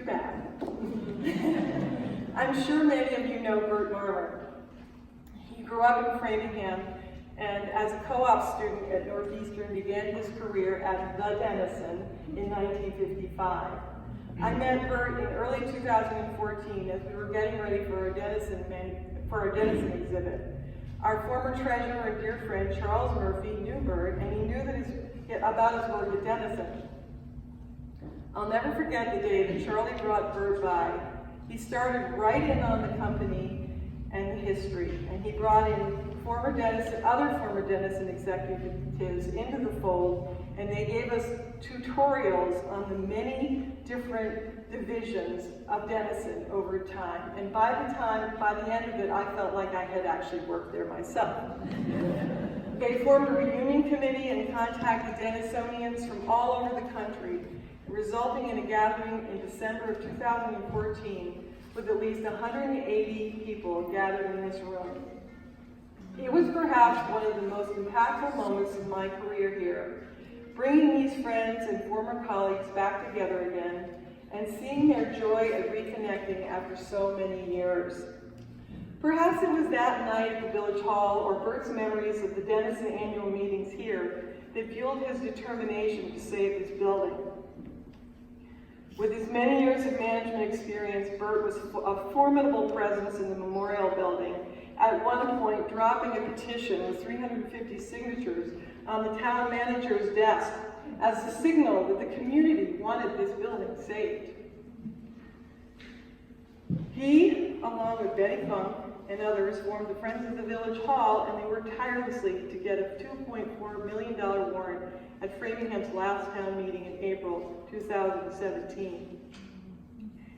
Too bad. I'm sure many of you know Bert Marmer. He grew up in Framingham and as a co-op student at Northeastern began his career at The Denison in 1955. I met Bert in early 2014 as we were getting ready for our Denison exhibit. Our former treasurer and dear friend Charles Murphy knew Bert and he knew about his work at Denison. I'll never forget the day that Charlie brought Bert by. He started right in on the company and the history, and he brought in other former Denison executives into the fold, and they gave us tutorials on the many different divisions of Denison over time. And by the end of it, I felt like I had actually worked there myself. They formed a reunion committee and contacted Denisonians from all over the country, resulting in a gathering in December of 2014 with at least 180 people gathered in this room. It was perhaps one of the most impactful moments of my career here, bringing these friends and former colleagues back together again and seeing their joy at reconnecting after so many years. Perhaps it was that night at the Village Hall or Bert's memories of the Denison annual meetings here that fueled his determination to save this building. With his many years of management experience, Bert was a formidable presence in the Memorial Building, at one point dropping a petition with 350 signatures on the town manager's desk as a signal that the community wanted this building saved. He, along with Betty Funk and others, formed the Friends of the Village Hall, and they worked tirelessly to get a $2.4 million warrant at Framingham's last town meeting in April 2017.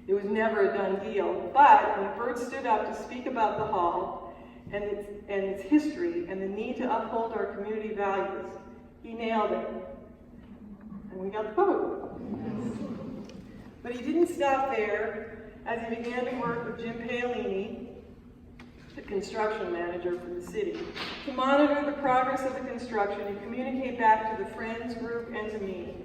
It was never a done deal, but when Bert stood up to speak about the hall and its history and the need to uphold our community values, he nailed it. And we got the vote. But he didn't stop there, as he began to work with Jim Paolini, the construction manager for the city, to monitor the progress of the construction and communicate back to the Friends group and to me.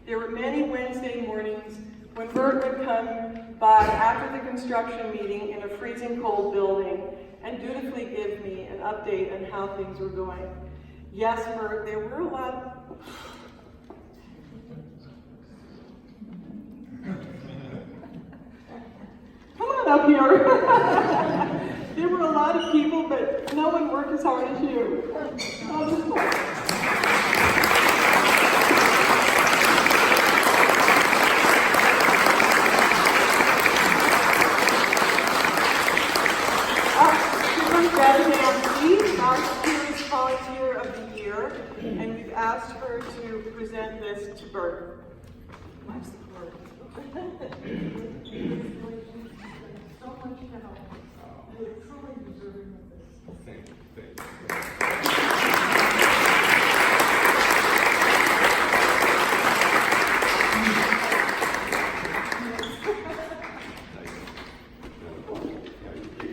There were many Wednesday mornings when Bert would come by after the construction meeting in a freezing cold building and dutifully give me an update on how things were going. Yes, Bert, there were a lot Come on up here. There were a lot of people, but no one worked as hard as you. Our Series Volunteer of the Year, and we've asked her to present this to Bert. Watch the cord. So much help. You're truly deserving of this. Thank you.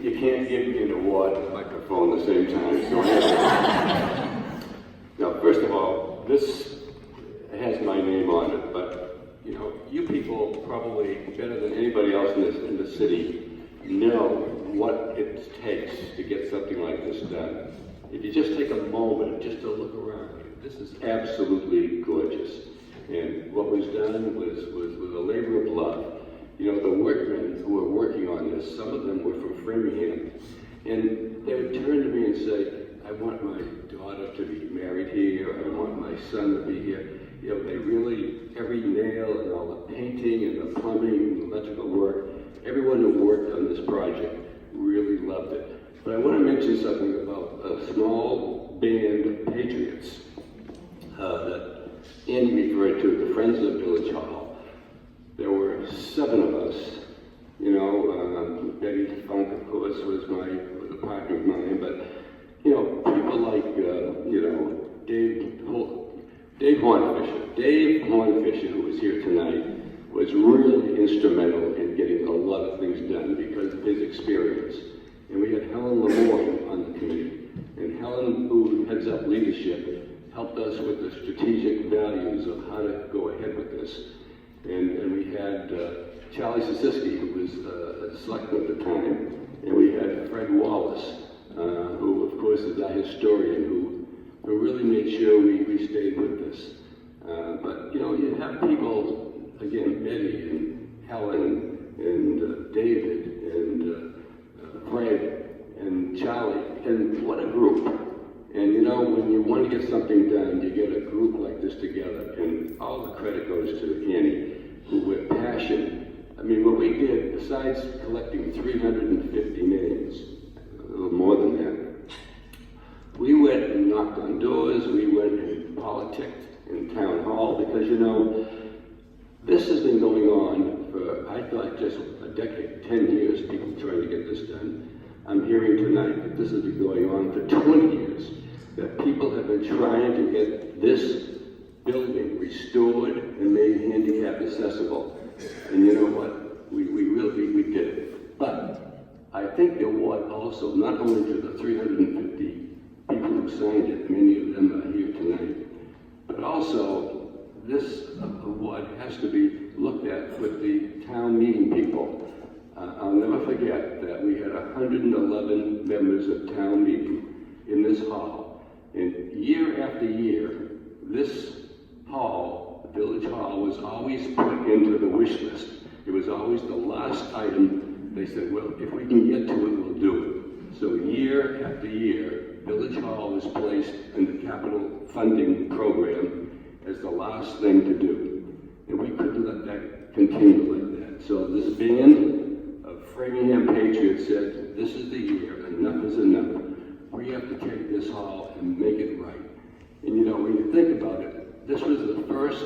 You can't give me an award and a microphone at the same time. So now, first of all, this has my name on it, but you people probably better than anybody else in the city know what it takes to get something like this done. If you just take a moment just to look around, this is absolutely gorgeous. And what was done was with a labor of love. The workmen who were working on this, some of them were from Framingham, and they would turn to me and say, I want my daughter to be married here, I want my son to be here. They really, every nail and all the painting and the plumbing and the electrical work, everyone who worked on this project really loved it. But I want to mention something about a small band of patriots that Ann referred to, the Friends of Village Hall. There were 7 of us, Betty Funk, of course, was a partner of mine, but, people like, Dave Hornfisher, who was here tonight, was really instrumental in getting a lot of things done because of his experience. And we had Helen Lemoyne on the committee, and Helen, who heads up leadership, helped us with the strategic values of how to go ahead with this. And we had Charlie Sisiski, who was a selectman at the time, and we had Fred Wallace, who of course is our historian, who really made sure we stayed with this. But you know, you have people, again, Betty and Helen and David and Fred and Charlie, and what a group. And you know, when you want to get something done, you get a group like this together, and all the credit goes to Annie, who with passion. I mean, what we did, besides collecting 350 names, a little more than that, we went and knocked on doors, we went and politicked in town hall, because you know, this has been going on for, I thought, just a decade, 10 years, people trying to get this done. I'm hearing tonight that this has been going on for 20 years, that people have been trying to get this building restored and made handicap accessible. And you know what? We really did it. But I think the award also, not only to the 350 people who signed it, many of them are here tonight, but also this award has to be looked at with the town meeting people. I'll never forget that we had 111 members of town meeting in this hall. And year after year, this hall, the village hall, was always put into the wish list. It was always the last item. They said, well, if we can get to it, we'll do it. So year after year, Village Hall was placed in the capital funding program as the last thing to do. And we couldn't let that continue like that. So this band of Framingham Patriots said, this is the year, enough is enough. We have to take this hall and make it right. And you know, when you think about it, this was the first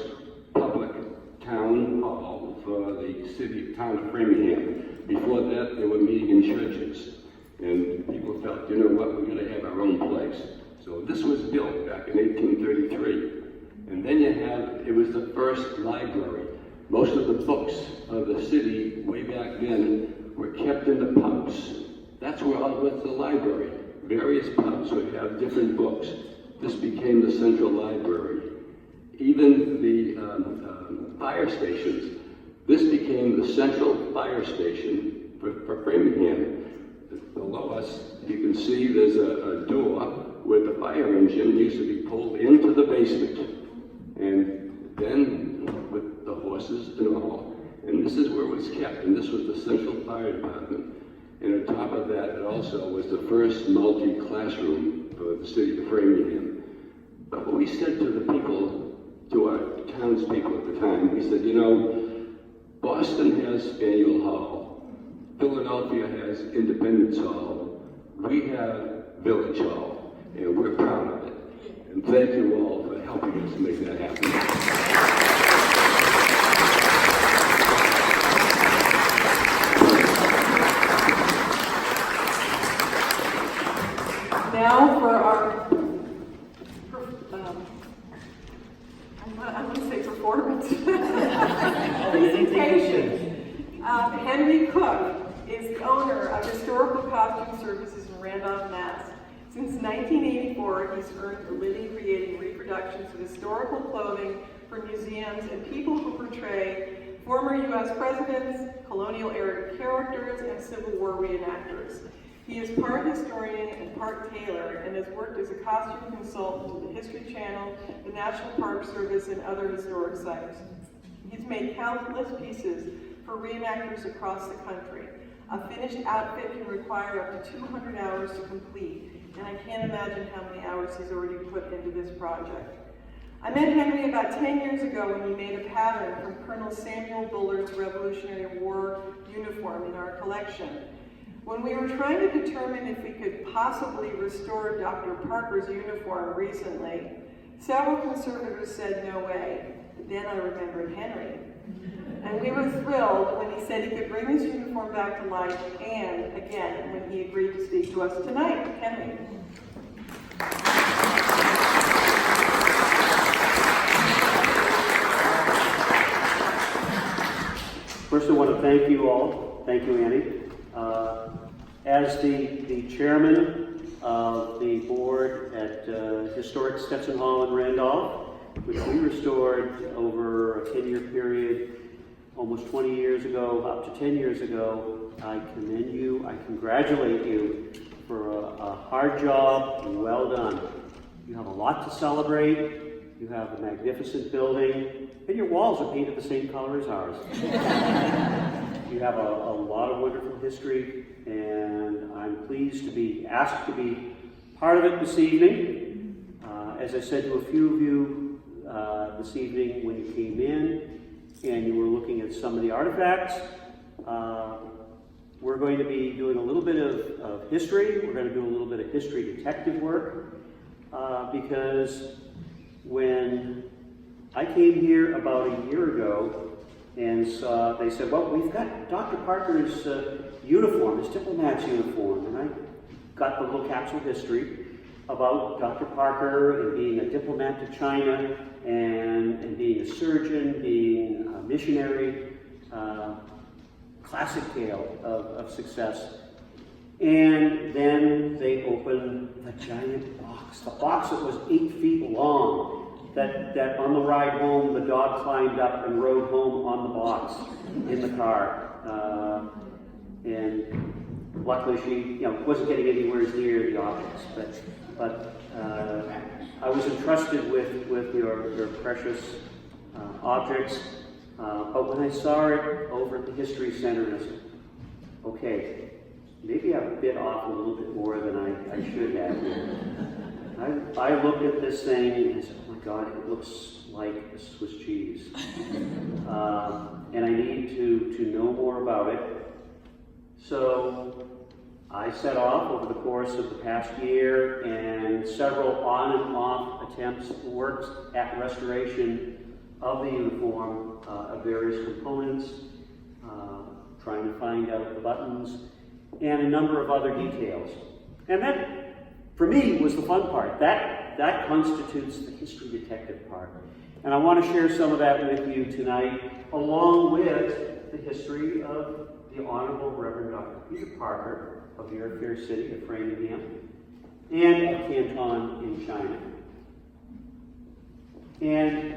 public town hall for the town of Framingham. Before that, they were meeting in churches. And people felt, you know what, we're gonna have our own place. So this was built back in 1833. And then you have, it was the first library. Most of the books of the city way back then were kept in the pubs. That's where all went to the library. Various pubs would have different books. This became the central library. Even the fire stations. This became the central fire station for Framingham. Below us, you can see there's a door where the fire engine used to be pulled into the basement. And then with the horses and all, and this is where it was kept, and this was the central fire department. And on top of that, it also was the first multi-classroom for the city of Framingham. But what we said to the people, to our townspeople at the time, we said, you know, Boston has Faneuil Hall, Philadelphia has Independence Hall, we have Village Hall, and we're proud of it. And thank you all for helping us make that happen. Now for our, I want to say performance. Presentation. Henry Cook is the owner of Historical Costume Services in Randolph, Mass. Since 1984, he's earned a living creating reproductions of historical clothing for museums and people who portray former U.S. presidents, colonial-era characters, and Civil War reenactors. He is part historian and part tailor and has worked as a costume consultant to the History Channel, the National Park Service, and other historic sites. He's made countless pieces for reenactors across the country. A finished outfit can require up to 200 hours to complete, and I can't imagine how many hours he's already put into this project. I met Henry about 10 years ago when he made a pattern from Colonel Samuel Bullard's Revolutionary War uniform in our collection. When we were trying to determine if we could possibly restore Dr. Parker's uniform recently, several conservators said no way. But then I remembered Henry. And we were thrilled when he said he could bring his uniform back to life, and again, when he agreed to speak to us tonight. Henry. First, I want to thank you all. Thank you, Annie. As the chairman of the board at Historic Stetson Hall in Randolph, which we restored over a 10-year period, almost 20 years ago, up to 10 years ago. I commend you, I congratulate you for a hard job and well done. You have a lot to celebrate. You have a magnificent building, and your walls are painted the same color as ours. You have a lot of wonderful history, and I'm pleased to be asked to be part of it this evening. As I said to a few of you this evening when you came in and you were looking at some of the artifacts, we're going to be doing a little bit of history. We're going to do a little bit of history detective work because when I came here about a year ago and they said, well, we've got Dr. Parker's uniform, his diplomat's uniform, and I got the little capsule history about Dr. Parker and being a diplomat to China and being a surgeon, being a missionary, classic tale of success. And then they opened the giant box, the box that was 8 feet long, that on the ride home, the dog climbed up and rode home on the box in the car. And luckily she wasn't getting anywhere near the objects, but I was entrusted with your precious objects. But when I saw it over at the History Center, I said, okay, maybe I bit off a little bit more than I should have. I looked at this thing and I said, oh my God, it looks like a Swiss cheese. And I need to know more about it. So I set off over the course of the past year, and several on and off attempts works at restoration of the uniform, of various components, trying to find out the buttons, and a number of other details. And that, for me, was the fun part. That constitutes the history detective part. And I want to share some of that with you tonight, along with the history of the Honorable Reverend Dr. Peter Parker of the Earth Fair City of Framingham and of Canton in China. And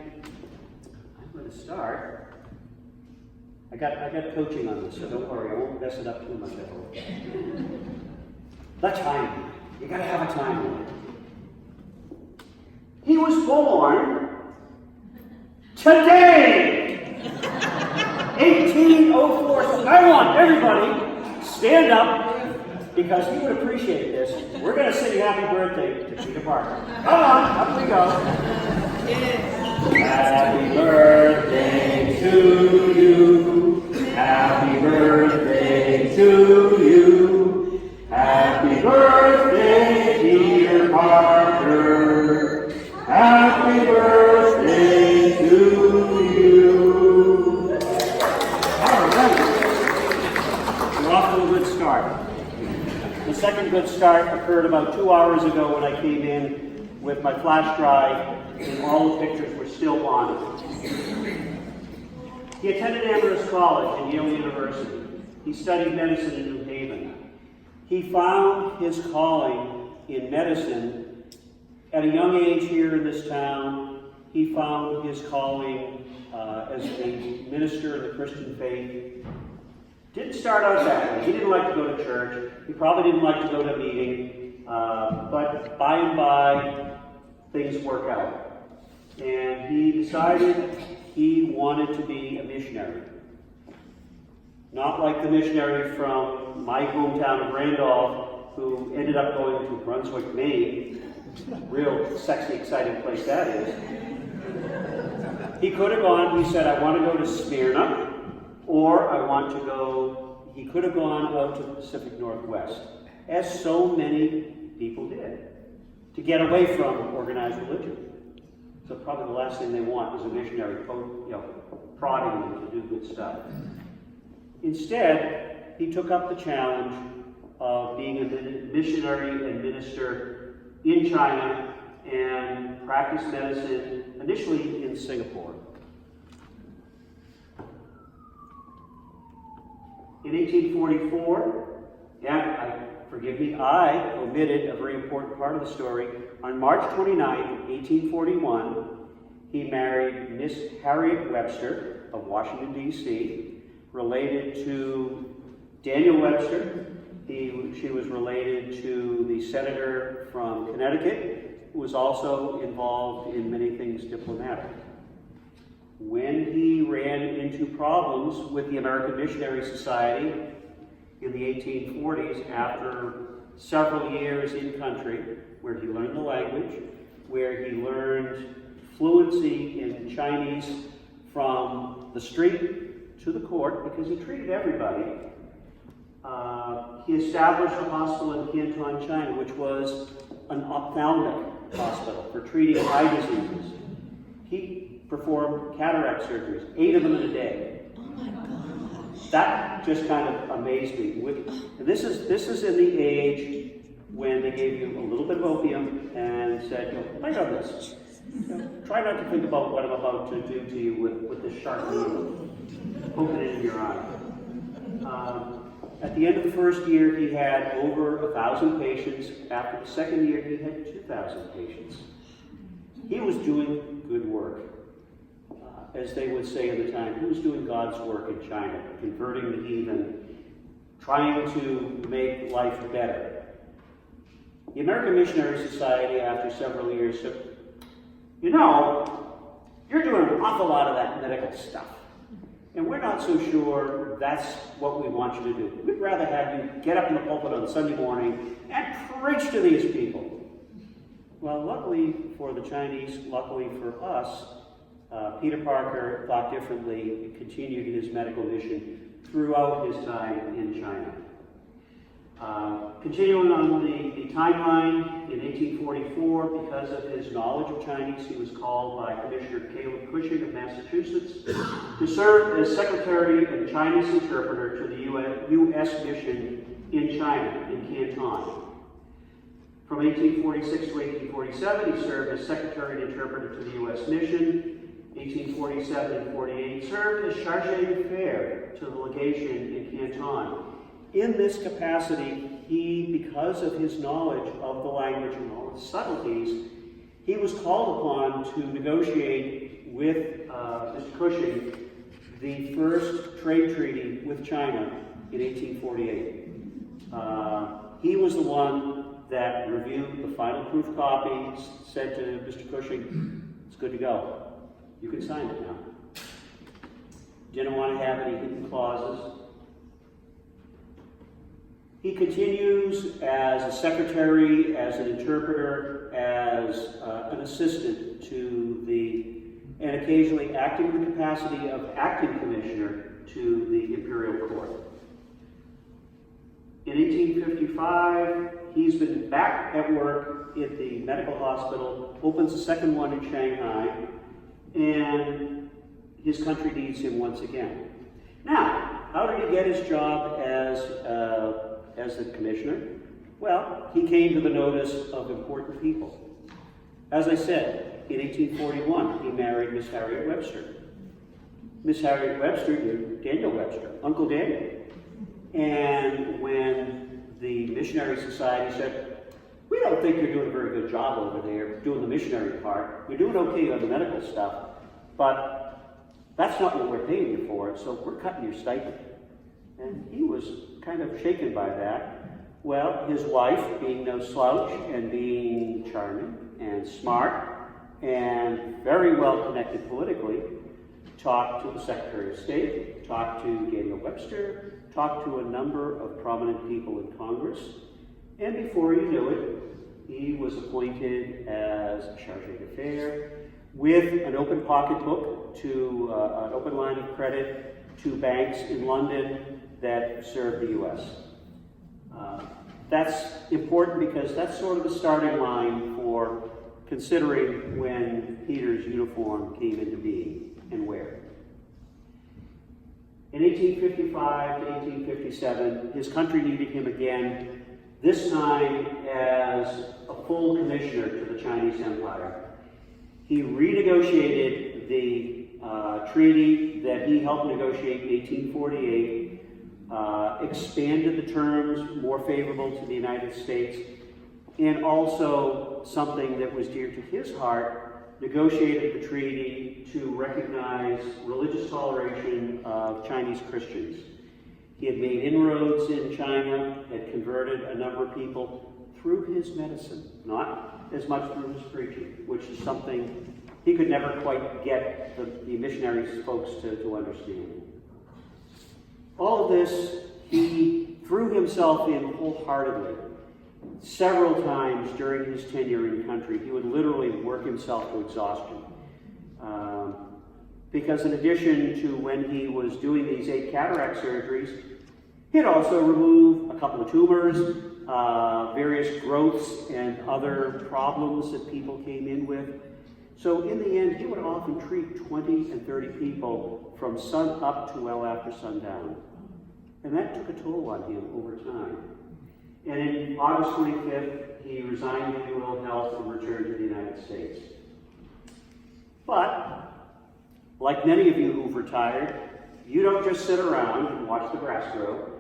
I'm going to start. I got coaching on this, so don't worry, I won't mess it up too much, I hope. The time. You gotta have a time limit. He was born today, 1804. So I want everybody stand up because he would appreciate this. We're gonna sing happy birthday to Peter Parker. Come on, up we go. Happy birthday to you. Happy birthday to you. Happy birthday, Peter Parker. Happy birthday to you. All right. We're off to a good start. The second good start occurred about 2 hours ago when I came in with my flash drive, and all the pictures were still on it. He attended Amherst College and Yale University. He studied medicine in New Haven. He found his calling in medicine at a young age here in this town. He found his calling as a minister of the Christian faith. Didn't start out that way. He didn't like to go to church. He probably didn't like to go to a meeting. But by and by, things work out. And he decided he wanted to be a missionary. Not like the missionary from my hometown of Randolph, who ended up going to Brunswick, Maine. Real sexy, exciting place that is. He could have gone, he said, I want to go to Smyrna, or I want to go, he could have gone out to the Pacific Northwest, as so many people did, to get away from organized religion. So probably the last thing they want is a missionary prodding them to do good stuff. Instead, he took up the challenge of being a missionary and minister in China and practiced medicine initially in Singapore. In 1844, I omitted a very important part of the story. On March 29, 1841, he married Miss Harriet Webster of Washington, D.C., related to Daniel Webster. She was related to the senator from Connecticut, who was also involved in many things diplomatic. When he ran into problems with the American Missionary Society in the 1840s, after several years in country, where he learned the language, where he learned fluency in Chinese from the street to the court, because he treated everybody, he established a hospital in Canton, China, which was an ophthalmic hospital for treating eye diseases. He performed cataract surgeries, 8 of them in a day. Oh my gosh. That just kind of amazed me. This is in the age when they gave you a little bit of opium and said, bite on this. Try not to think about what I'm about to do to you with this sharp needle, poking it in your eye. At the end of the first year, he had over 1,000 patients. After the second year, he had 2,000 patients. He was doing good work. As they would say at the time, he was doing God's work in China, converting the heathen, trying to make life better. The American Missionary Society, after several years, said, you know, you're doing an awful lot of that medical stuff, and we're not so sure that's what we want you to do. We'd rather have you get up in the pulpit on Sunday morning and preach to these people. Well, luckily for the Chinese, luckily for us, Peter Parker thought differently and continued his medical mission throughout his time in China. Continuing on the timeline, in 1844, because of his knowledge of Chinese, he was called by Commissioner Caleb Cushing of Massachusetts to serve as secretary and Chinese interpreter to the U.S. mission in China, in Canton. From 1846 to 1847, he served as secretary and interpreter to the U.S. mission. 1847 and 48, served as chargé d'affaires to the legation in Canton. In this capacity, he, because of his knowledge of the language and all its subtleties, he was called upon to negotiate with Mr. Cushing the first trade treaty with China in 1848. He was the one that reviewed the final proof copy, said to Mr. Cushing, it's good to go. You can sign it now. Didn't want to have any hidden clauses. He continues as a secretary, as an interpreter, as an assistant to and occasionally acting in the capacity of acting commissioner to the Imperial Court. In 1855, he's been back at work at the medical hospital, opens a second one in Shanghai, and his country needs him once again. Now, how did he get his job as the commissioner? Well, he came to the notice of important people. As I said, in 1841, he married Miss Harriet Webster. Miss Harriet Webster knew Daniel Webster, Uncle Daniel. And when the Missionary Society said, we don't think you're doing a very good job over there doing the missionary part. You're doing okay on the medical stuff, but that's not what we're paying you for, so we're cutting your stipend. And he was kind of shaken by that. Well, his wife, being no slouch and being charming and smart and very well connected politically, talked to the Secretary of State, talked to Daniel Webster, talked to a number of prominent people in Congress, and before you knew it, he was appointed as chargé d'affaires with an open pocketbook to an open line of credit to banks in London that served the U.S. That's important because that's sort of the starting line for considering when Peter's uniform came into being and where. In 1855 to 1857, his country needed him again, this time as a full commissioner to the Chinese Empire. He renegotiated the treaty that he helped negotiate in 1848, expanded the terms more favorable to the United States, and also something that was dear to his heart, negotiated the treaty to recognize religious toleration of Chinese Christians. He had made inroads in China, had converted a number of people through his medicine, not as much through his preaching, which is something he could never quite get the missionaries folks to understand. All of this, he threw himself in wholeheartedly. Several times during his tenure in country, he would literally work himself to exhaustion. Because in addition to when he was doing these 8 cataract surgeries, he'd also remove a couple of tumors, various growths and other problems that people came in with. So in the end, he would often treat 20 and 30 people from sun up to well after sundown. And that took a toll on him over time. And in August 25th, he resigned due to ill health and returned to the United States. But, like many of you who've retired, you don't just sit around and watch the grass grow.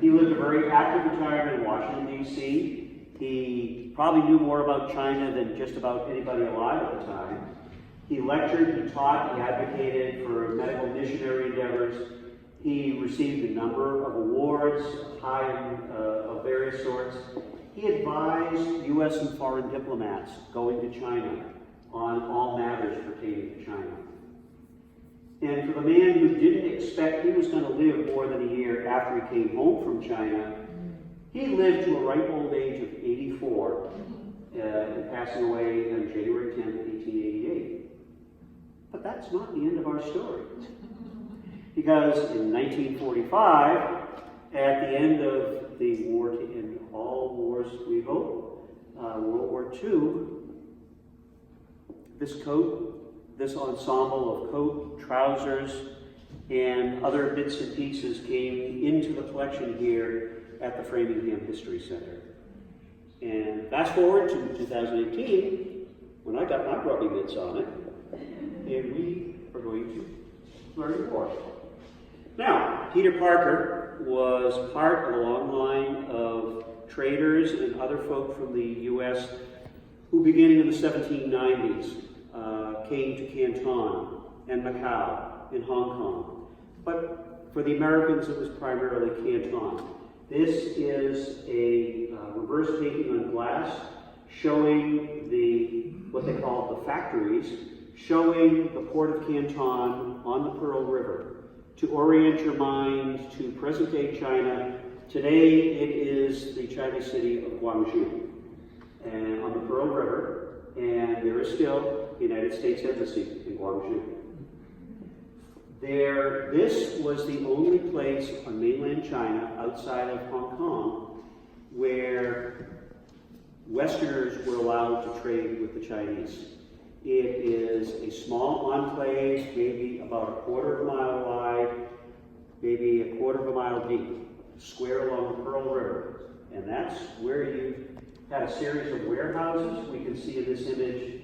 He lived a very active retirement in Washington, D.C. He probably knew more about China than just about anybody alive at the time. He lectured, he taught, he advocated for medical missionary endeavors. He received a number of awards, of various sorts. He advised U.S. and foreign diplomats going to China on all matters pertaining to China. And for the man who didn't expect he was going to live more than a year after he came home from China, he lived to a ripe old age of 84, passing away on January 10, 1888. But that's not the end of our story. Because in 1945, at the end of the war to end all wars, we hope, World War II, this coat, this ensemble of coat, trousers, and other bits and pieces came into the collection here at the Framingham History Center. And fast forward to 2018, when I got my grubby mitts on it, and we are going to learn more. Now, Peter Parker was part of a long line of traders and other folk from the U.S. who, beginning in the 1790s, came to Canton and Macau and Hong Kong. But for the Americans, it was primarily Canton. This is a reverse painting on glass showing what they call the factories, showing the port of Canton on the Pearl River. To orient your mind to present-day China, today it is the Chinese city of Guangzhou, and on the Pearl River, and there is still the United States Embassy in Guangzhou. This was the only place on mainland China outside of Hong Kong where Westerners were allowed to trade with the Chinese. It is a small enclave, maybe about a quarter of a mile wide, maybe a quarter of a mile deep, square along the Pearl River. And that's where you had a series of warehouses. We can see in this image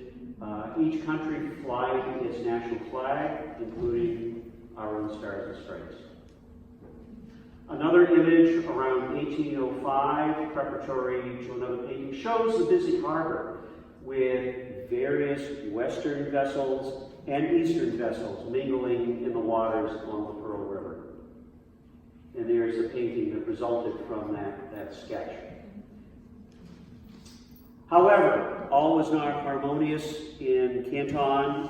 each country flying its national flag, including our own Stars and Stripes. Another image around 1805, preparatory to another painting, shows the busy harbor with various Western vessels and Eastern vessels mingling in the waters along the Pearl River. And there's a painting that resulted from that sketch. However, all was not harmonious in Canton.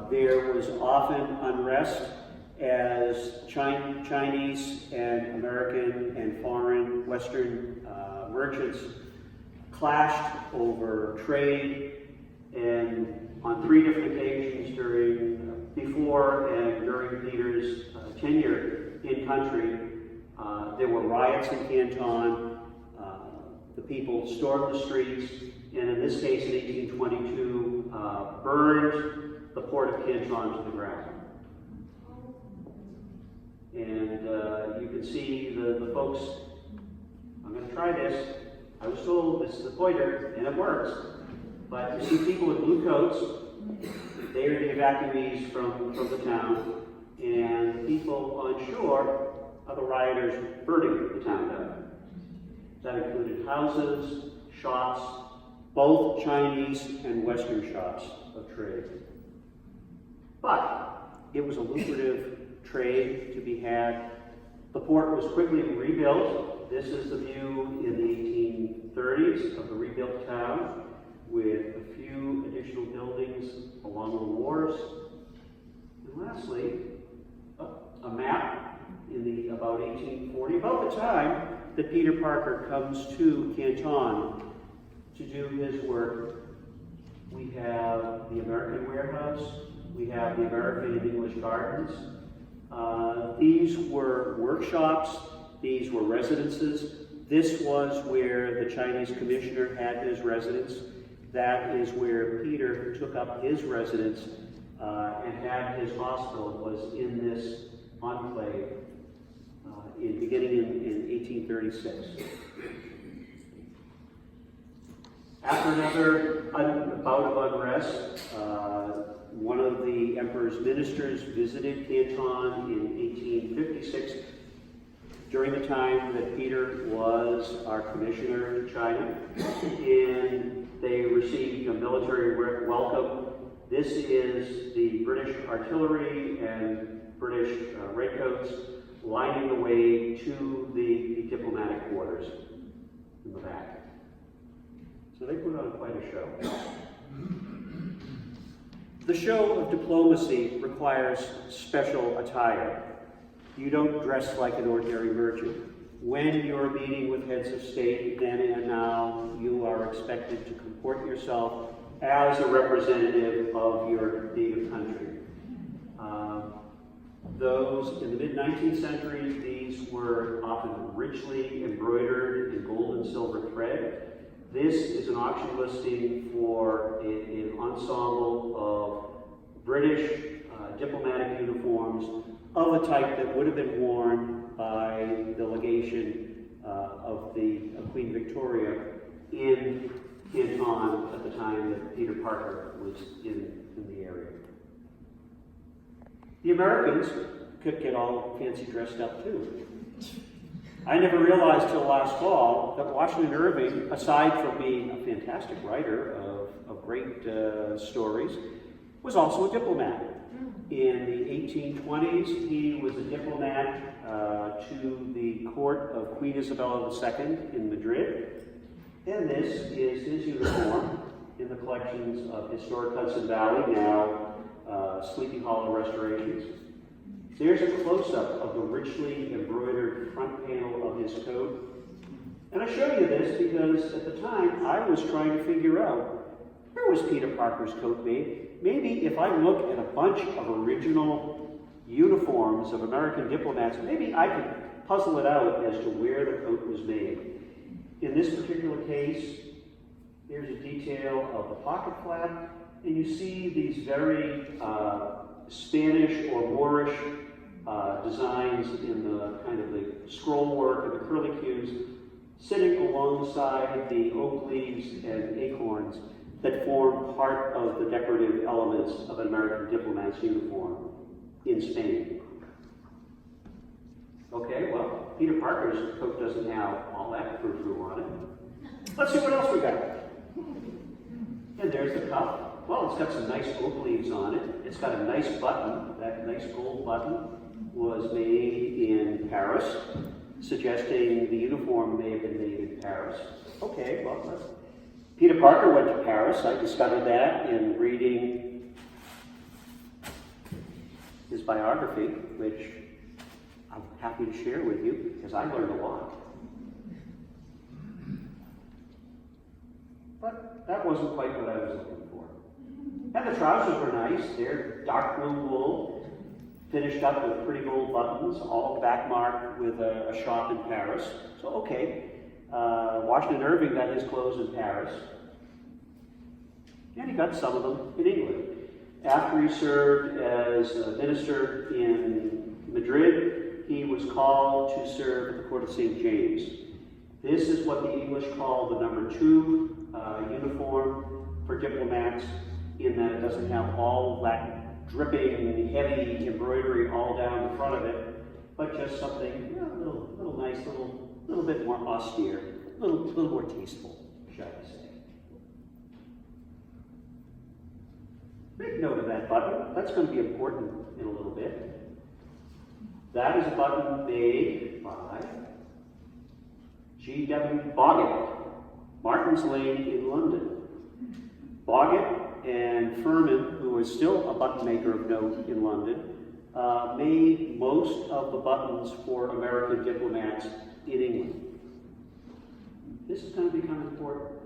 There was often unrest as Chinese and American and foreign Western merchants clashed over trade, and on 3 different occasions before and during Peter's tenure in country, there were riots in Canton. The people stormed the streets, and in this case, in 1822, burned the port of Canton to the ground. And you can see the folks. I'm going to try this. I was told this is a pointer, and it works. But you see people with blue coats. They are the evacuees from the town. And people on shore are the rioters burning the town down. That included houses, shops, both Chinese and Western shops. of trade. But it was a lucrative trade to be had. The port was quickly rebuilt. This is the view in the 1830s of the rebuilt town, with a few additional buildings along the wharves. And lastly, a map in the about 1840, about the time that Peter Parker comes to Canton to do his work. We have the American Warehouse, we have the American and English Gardens. These were workshops, these were residences. This was where the Chinese commissioner had his residence. That is where Peter took up his residence and had his hospital, was in this enclave beginning in 1836. After another bout of unrest, one of the emperor's ministers visited Canton in 1856 during the time that Peter was our commissioner in China, and they received a military welcome. This is the British artillery and British redcoats lining the way to the diplomatic quarters in the back. So they put on quite a show. The show of diplomacy requires special attire. You don't dress like an ordinary merchant. When you're meeting with heads of state, then and now, you are expected to comport yourself as a representative of your native country. Those in the mid-19th century, these were often richly embroidered in gold and silver thread. This is an auction listing for an ensemble of British diplomatic uniforms of a type that would have been worn by the legation of Queen Victoria in Canton at the time that Peter Parker was in the area. The Americans could get all fancy dressed up too. I never realized till last fall that Washington Irving, aside from being a fantastic writer of great stories, was also a diplomat. In the 1820s, he was a diplomat to the court of Queen Isabella II in Madrid. And this is his uniform in the collections of Historic Hudson Valley, now Sleepy Hollow restorations. There's a close-up of the richly embroidered front panel of his coat. And I show you this because at the time I was trying to figure out, where was Peter Parker's coat made? Maybe if I look at a bunch of original uniforms of American diplomats, maybe I could puzzle it out as to where the coat was made. In this particular case, here's a detail of the pocket flap, and you see these very Spanish or Moorish designs in the kind of the scroll work and the curlicues sitting alongside the oak leaves and acorns that form part of the decorative elements of an American diplomat's uniform in Spain. Okay, well, Peter Parker's coat doesn't have all that frou-frou on it. Let's see what else we got. And there's the cuff. Well, it's got some nice oak leaves on it. It's got a nice button. That nice gold button was made in Paris, suggesting the uniform may have been made in Paris. Okay, well, Peter Parker went to Paris. I discovered that in reading his biography, which I'm happy to share with you because I learned a lot. But that wasn't quite what I was looking for. And the trousers were nice. They're dark blue wool, finished up with pretty gold buttons, all back marked with a shop in Paris. So, okay, Washington Irving got his clothes in Paris. And he got some of them in England. After he served as a minister in Madrid, he was called to serve at the court of St. James. This is what the English call the number 2 uniform for diplomats, in that it doesn't have all that dripping, heavy embroidery all down the front of it, but just something a little nice, little bit more austere, a little more tasteful, shall we say. Make note of that button. That's going to be important in a little bit. That is a button made by G.W. Boggett, Martin's Lane in London. Boggett and Furman, who is still a button maker of note in London, made most of the buttons for American diplomats in England. This is going to become important.